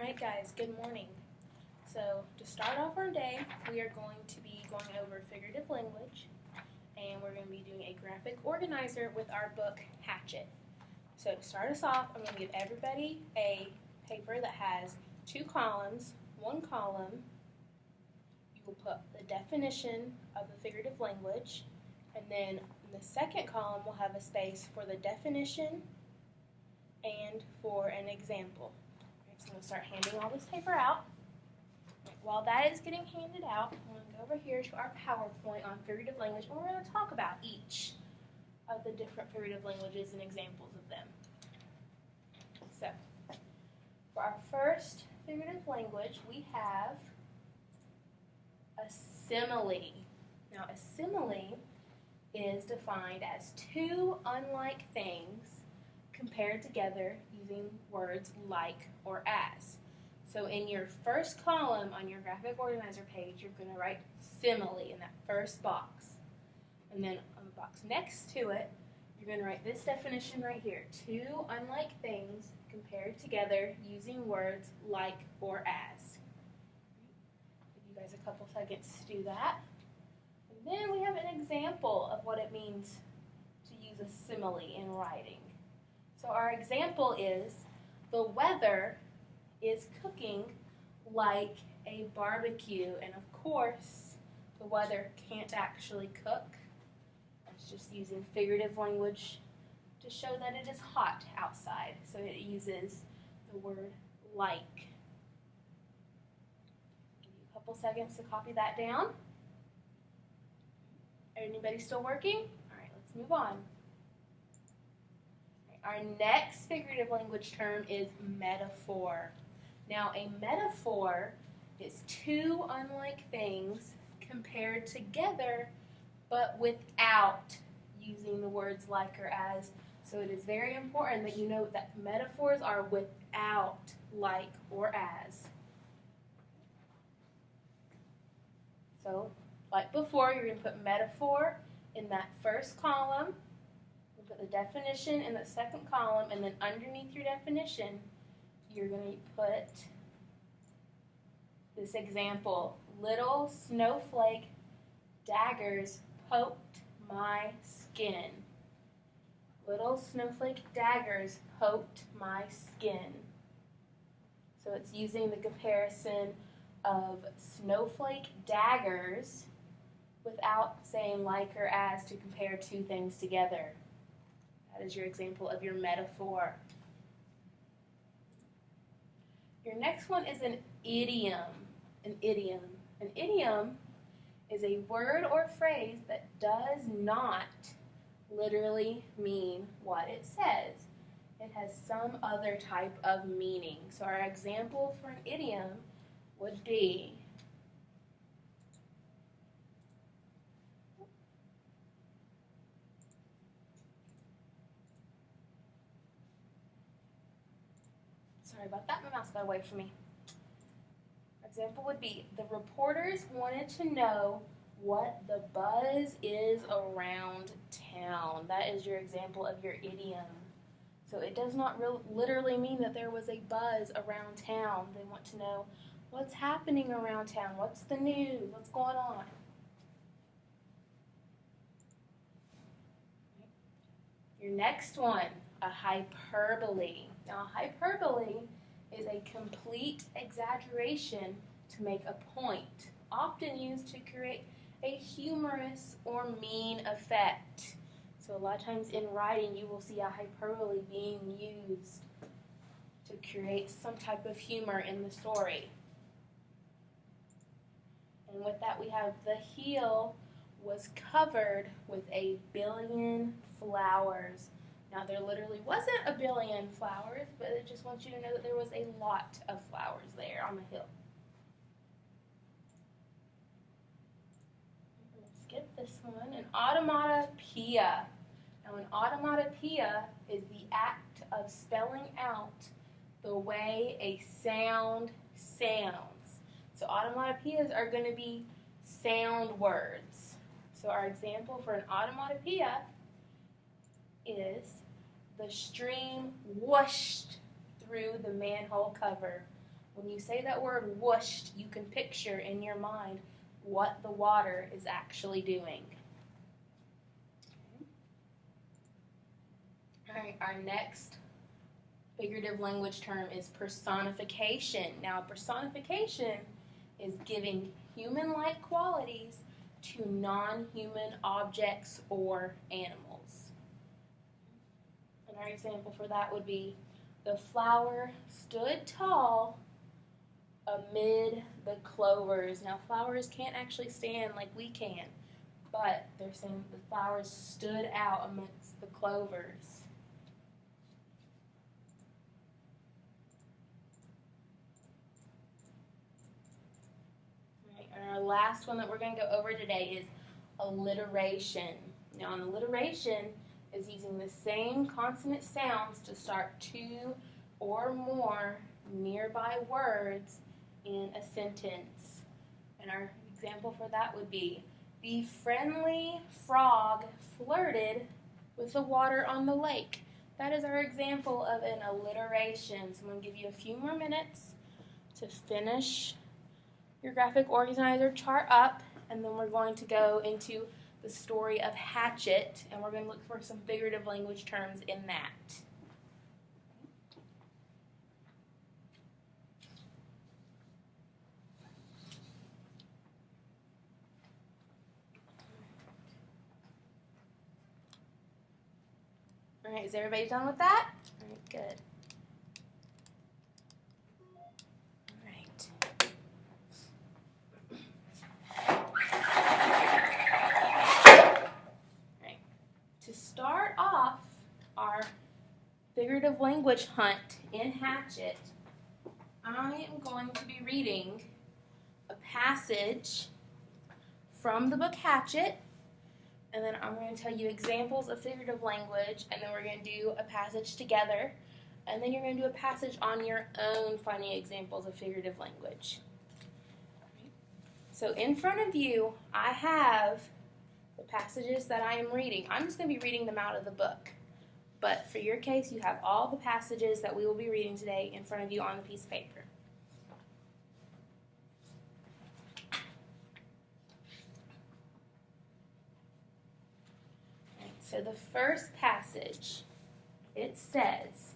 Alright guys, good morning. So to start off our day, we are going to be going over figurative language, and we're going to be doing a graphic organizer with our book Hatchet. So to start us off, I'm going to give everybody a paper that has 2 columns. One column, you will put the definition of the figurative language, and then in the second column we'll have a space for the definition and for an example. So I'm going to start handing all this paper out. While that is getting handed out, I'm going to go over here to our PowerPoint on figurative language, and we're going to talk about each of the different figurative languages and examples of them. So, for our first figurative language, we have a simile. Now, a simile is defined as 2 unlike things compared together using words like or as. So in your first column on your graphic organizer page, you're going to write simile in that first box. And then on the box next to it, you're going to write this definition right here. 2 unlike things compared together using words like or as. Give you guys a couple seconds to do that. And then we have an example of what it means to use a simile in writing. So our example is, the weather is cooking like a barbecue, and of course the weather can't actually cook. It's just using figurative language to show that it is hot outside, so it uses the word like. Give you a couple seconds to copy that down. Anybody still working? Alright, let's move on. Our next figurative language term is metaphor. Now, a metaphor is 2 unlike things compared together, but without using the words like or as. So it is very important that you note that metaphors are without like or as. So, like before, you're going to put metaphor in that first column. Put the definition in the second column, and then underneath your definition, you're going to put this example. Little snowflake daggers poked my skin. Little snowflake daggers poked my skin. So it's using the comparison of snowflake daggers without saying like or as to compare 2 things together. That is your example of your metaphor. Your next one is an idiom. An idiom. An idiom is a word or phrase that does not literally mean what it says. It has some other type of meaning. So our example for an idiom would be, sorry about that, my mouse got away from me. Example would be, the reporters wanted to know what the buzz is around town. That is your example of your idiom. So it does not literally mean that there was a buzz around town. They want to know what's happening around town, what's the news, what's going on. Your next one, a hyperbole. Now, a hyperbole is a complete exaggeration to make a point, often used to create a humorous or mean effect. So a lot of times in writing, you will see a hyperbole being used to create some type of humor in the story. And with that, we have the heel was covered with a billion flowers. Now, there literally wasn't a billion flowers, but it just wants you to know that there was a lot of flowers there on the hill. Let's skip this one. An automatopoeia. Now, an automatopoeia is the act of spelling out the way a sound sounds. So, automatopoeias are going to be sound words. So, our example for an automatopoeia is, the stream whooshed through the manhole cover. When you say that word whooshed, you can picture in your mind what the water is actually doing. All right, our next figurative language term is personification. Now, personification is giving human-like qualities to non-human objects or animals. And our example for that would be, the flower stood tall amid the clovers. Now, flowers can't actually stand like we can, but they're saying the flowers stood out amidst the clovers. All right, and our last one that we're going to go over today is alliteration. Now, an alliteration is using the same consonant sounds to start two or more nearby words in a sentence. And our example for that would be, the friendly frog flirted with the water on the lake. That is our example of an alliteration. So I'm going to give you a few more minutes to finish your graphic organizer chart up, and then we're going to go into the story of Hatchet, and we're going to look for some figurative language terms in that. All right, is everybody done with that? All right, good. To start off our figurative language hunt in Hatchet, I am going to be reading a passage from the book Hatchet, and then I'm going to tell you examples of figurative language, and then we're going to do a passage together, and then you're going to do a passage on your own finding examples of figurative language. So in front of you, I have the passages that I am reading. I'm just going to be reading them out of the book. But for your case, you have all the passages that we will be reading today in front of you on the piece of paper. Right, so the first passage, it says,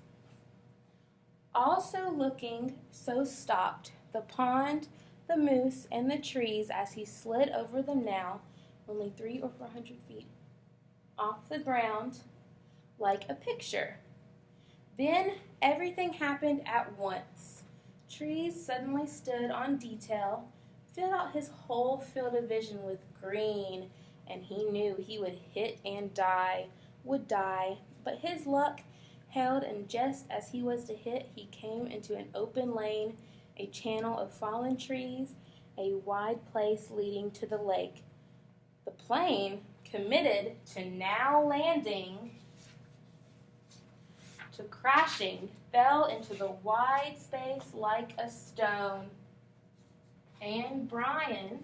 also looking, so stopped the pond, the moose, and the trees as he slid over them now, only 300 or 400 feet off the ground, like a picture. Then everything happened at once. Trees suddenly stood on detail, filled out his whole field of vision with green, and he knew he would hit and would die, but his luck held, and just as he was to hit, he came into an open lane, a channel of fallen trees, a wide place leading to the lake. The plane, committed to now landing, to crashing, fell into the wide space like a stone. And Brian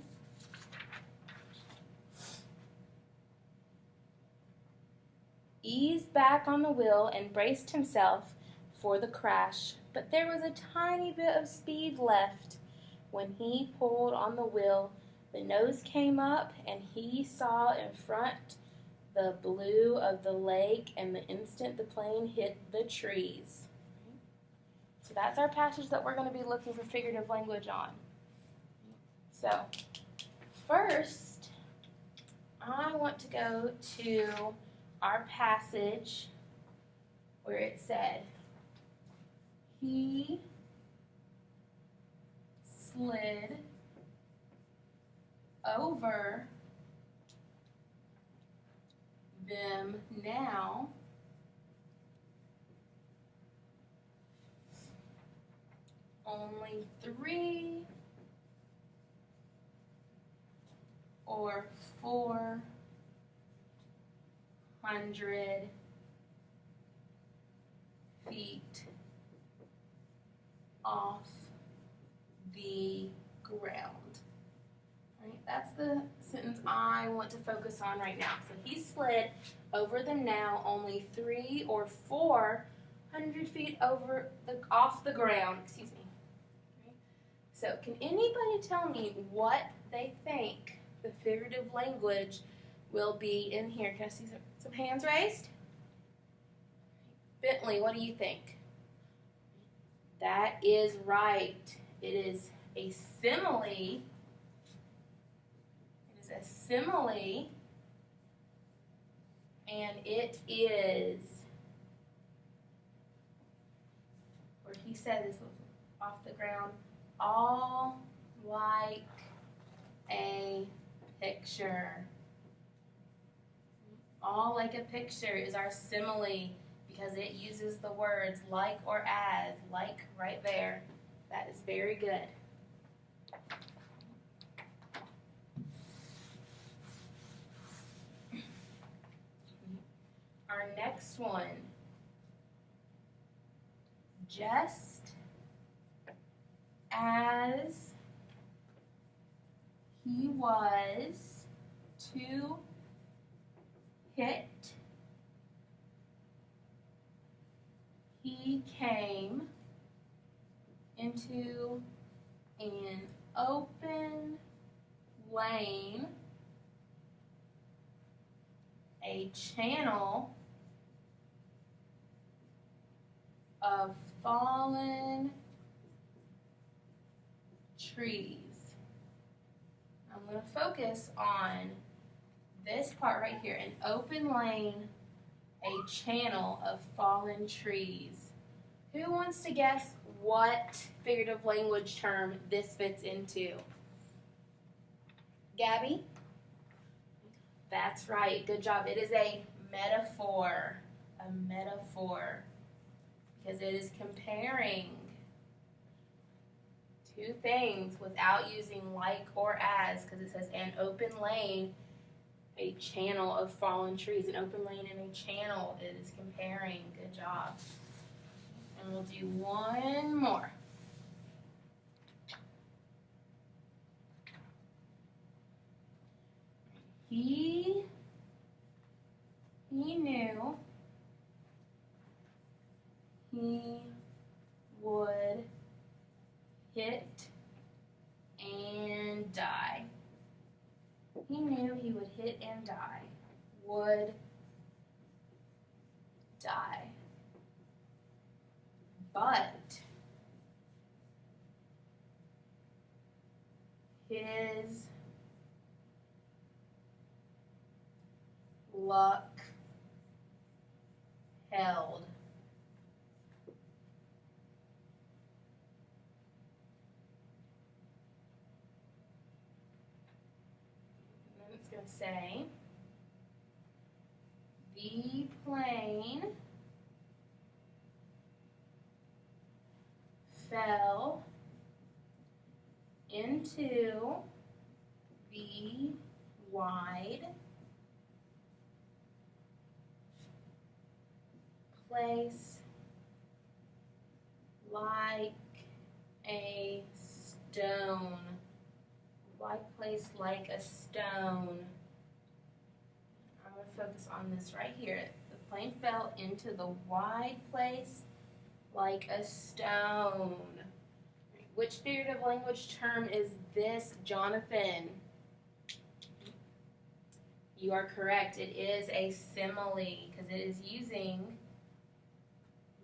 eased back on the wheel and braced himself for the crash, but there was a tiny bit of speed left. When he pulled on the wheel, the nose came up, and he saw in front the blue of the lake, and the instant the plane hit the trees. So that's our passage that we're going to be looking for figurative language on. So first, I want to go to our passage where it said, he slid over them now, only 300 or 400 feet off the ground. All right, that's the sentence I want to focus on right now. So he slid over them now, only 300 or 400 feet off the ground. Excuse me. Right. So can anybody tell me what they think the figurative language will be in here? Can I see some hands raised? Bentley, what do you think? That is right. It is a simile. It is a simile, and it is, where he said this was off the ground, all like a picture. All like a picture is our simile because it uses the words like or as, like right there. That is very good. Our next one, just as he was to hit, he came into an open lane, a channel of fallen trees. I'm going to focus on this part right here, an open lane, a channel of fallen trees. Who wants to guess what figurative language term this fits into? Gabby? That's right. Good job. It is a metaphor. A metaphor. Because it is comparing two things without using like or as, because it says an open lane, a channel of fallen trees. An open lane and a channel, it is comparing. Good job. And we'll do one more. He knew he would hit and die. He knew he would hit and die. Would die. But his luck held. And then it's going to say, the plane fell into the wide place like a stone. Wide place like a stone. I'm going to focus on this right here. The plane fell into the wide place like a stone. Which figurative language term is this, Jonathan? You are correct. It is a simile because it is using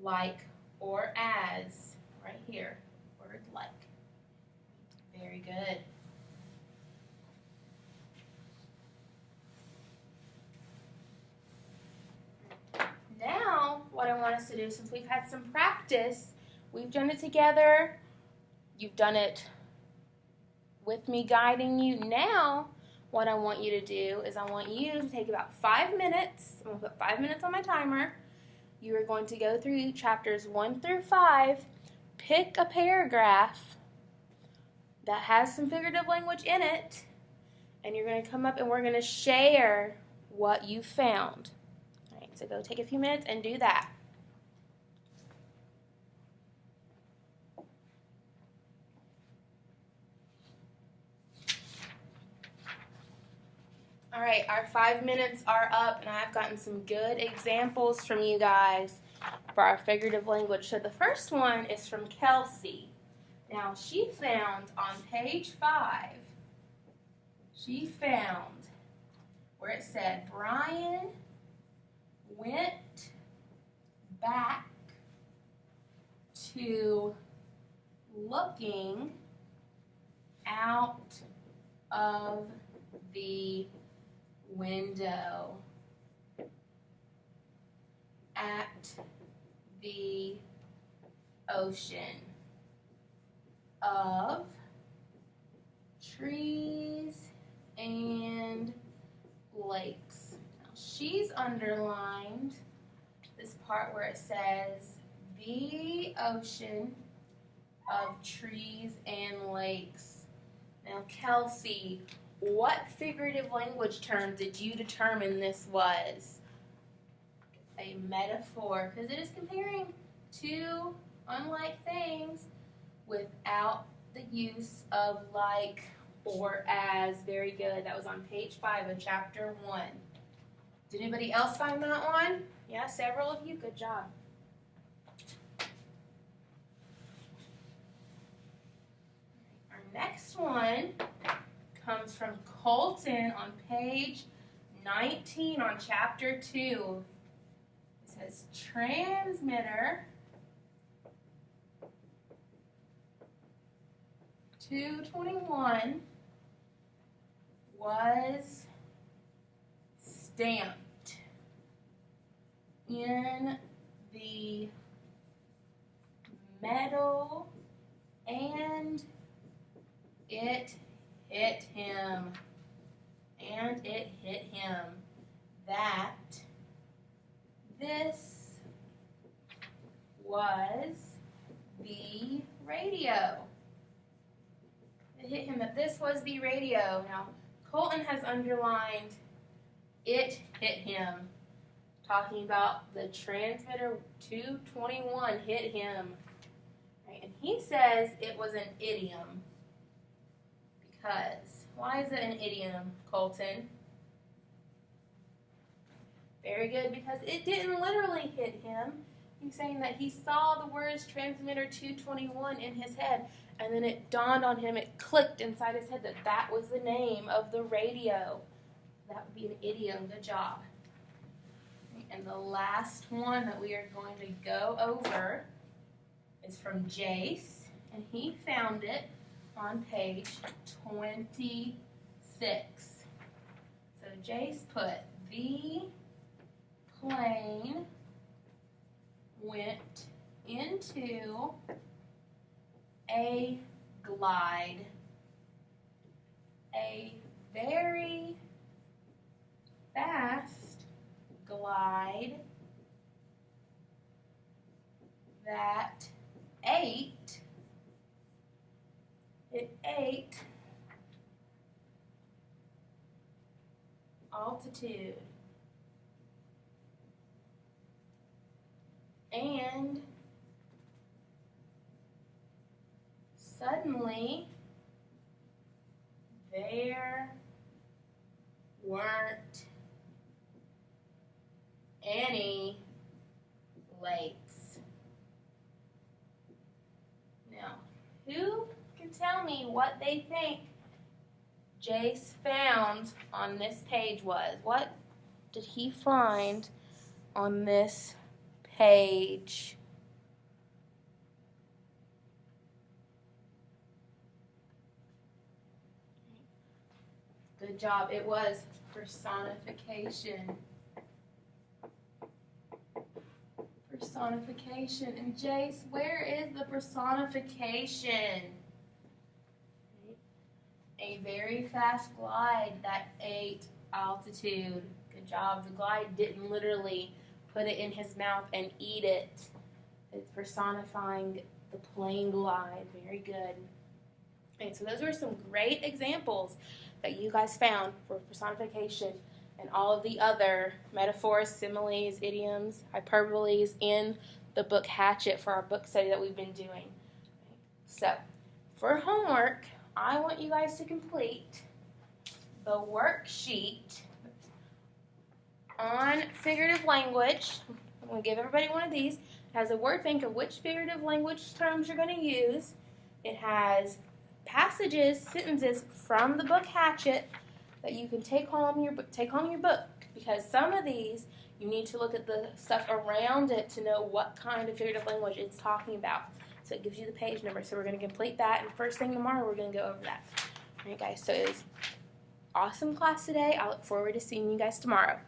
like or as right here. Word like. Very good. Now, what I want us to do, since we've had some practice, we've done it together, you've done it with me guiding you. Now, what I want you to do is I want you to take about 5 minutes. I'm going to put 5 minutes on my timer. You are going to go through chapters 1 through 5, pick a paragraph that has some figurative language in it, and you're going to come up and we're going to share what you found. All right, so go take a few minutes and do that. All right, our 5 minutes are up, and I've gotten some good examples from you guys for our figurative language. So the first one is from Kelsey. Now, she found on page 5, she found where it said, Brian went back to looking out of the window at the ocean of trees and lakes. Now, she's underlined this part where it says the ocean of trees and lakes. Now, Kelsey, what figurative language term did you determine this was? A metaphor, because it is comparing two unlike things without the use of like or as. Very good. That was on page 5 of chapter 1. Did anybody else find that one? Yeah, several of you. Good job. Our next one comes from Colton on page 19 on chapter 2. It says transmitter 221 was stamped in the metal and it hit him. And it hit him that this was the radio. It hit him that this was the radio. Now, Colton has underlined it hit him, talking about the transmitter 221 hit him. Right? And he says it was an idiom. Because, why is it an idiom, Colton? Very good, because it didn't literally hit him. He's saying that he saw the words transmitter 221 in his head, and then it dawned on him, it clicked inside his head that that was the name of the radio. That would be an idiom. Good job. And the last one that we are going to go over is from Jace, and he found it on page 26. So Jace put, the plane went into a glide, a very fast glide that ate altitude and suddenly there weren't any lakes. Now, who can tell me what they think Jace found on this page was? What did he find on this page? Good job. It was personification. Personification. And Jace, where is the personification? A very fast glide that ate altitude. Good job. The glide didn't literally put it in his mouth and eat it. It's personifying the plane glide. Very good. Okay, so those were some great examples that you guys found for personification and all of the other metaphors, similes, idioms, hyperboles in the book Hatchet for our book study that we've been doing. So, for homework, I want you guys to complete the worksheet on figurative language. I'm going to give everybody one of these. It has a word bank of which figurative language terms you're going to use. It has passages, sentences from the book Hatchet that you can take home your book, because some of these you need to look at the stuff around it to know what kind of figurative language it's talking about. So it gives you the page number. So we're going to complete that, and first thing tomorrow we're going to go over that. All right, guys. So it was awesome class today. I look forward to seeing you guys tomorrow.